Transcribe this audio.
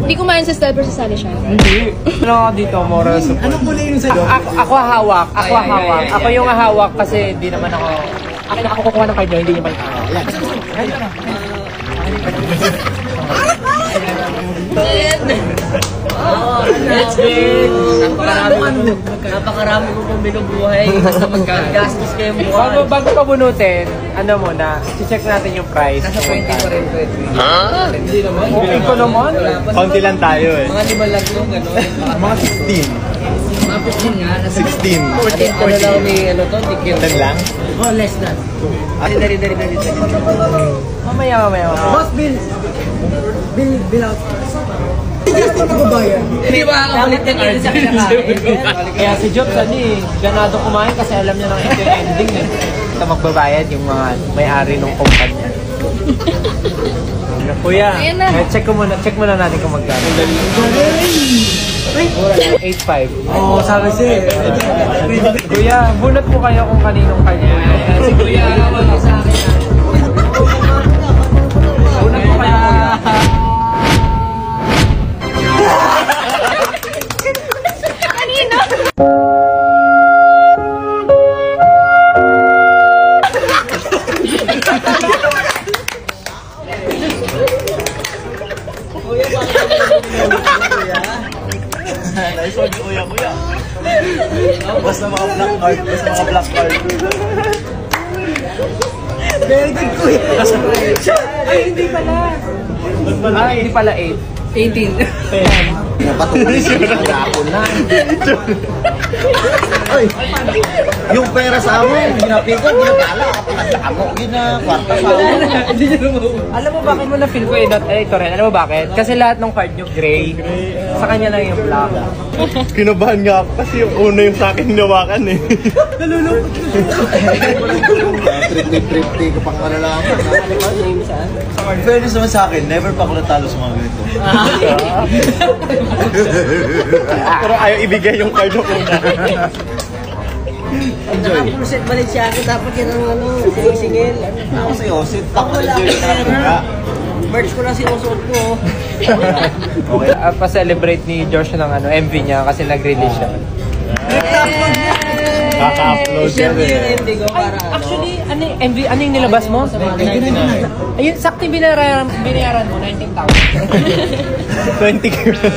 Hindi kumain sa style pero sasali siya. Hindi. Ano ako dito, moral support. Anong kulay yung sa'yo? Ako hawak. Ako yung hawak kasi di naman ako... Akin ako kukuha ng card nyo, hindi nyo balik ako. That's big! Napakarami mo pong binubuhay. Basta magkagastos kayo buwan. Bago pa bunutin, ano muna, check natin yung price. Nasa 20 pa rin, 20. Hindi naman. Okay ko naman. Konti lang tayo eh. Mga 5 lang yung gano'n. Mga 16. Mga 15 nga. 16. Ano lang may ano to? Tikyo. 10 lang? Oh, less than. Dari. Mamaya. Boss, bill out. Hindi ba kakabalik ng card sa kinakain? Kaya si Jobs, ganado kumain kasi alam niya ng ito yung ending eh. Ito magbabayad yung mga may-ari ng kumpanya. Kuya, check muna natin kung magkano. 8.5. Oo, sabi siya eh. Kuya, bunot po kayo kung kaninong kanya. Si Kuya, wala sa akin. Bunot po kayo, kuya. Nice one, kuya. Basta mga black card. Very good, Kuya. Ay, hindi pala 8. 18. Napatuloy siya na ako na. Ay, yung pera sa amin, ginapikot, ginapala. Ako, kwarta sa amin. Alam mo bakit mo na-feel ko ito rin? Alam mo bakit? Kasi lahat ng card nyo gray. Sa kanya lang yung black. Kinabahan nga ako kasi yung una yung sa akin hinawakan eh. Nalulungkot ko siya. Tripty ko pang malalaman. Fairness naman sa akin, never pa ako natalo sa mga ganito. Pero ayaw ibigay yung card ko na. Enjoy. Naka-percent balik siya ako. Dapat yan ang singil. Ako si Osit. Ako Wala enjoy akong ka pera. na. Merch ko lang sinusuot ko. Okay. Pa-celebrate ni Josh ng MV niya kasi nag-release siya. Kaka-upload I-share yan ko yung eh. MD ko para ano. Actually, ano yung MV? Ano yung nilabas mo? Ayun, sakto binayaran mo, 19,000. 20 girls.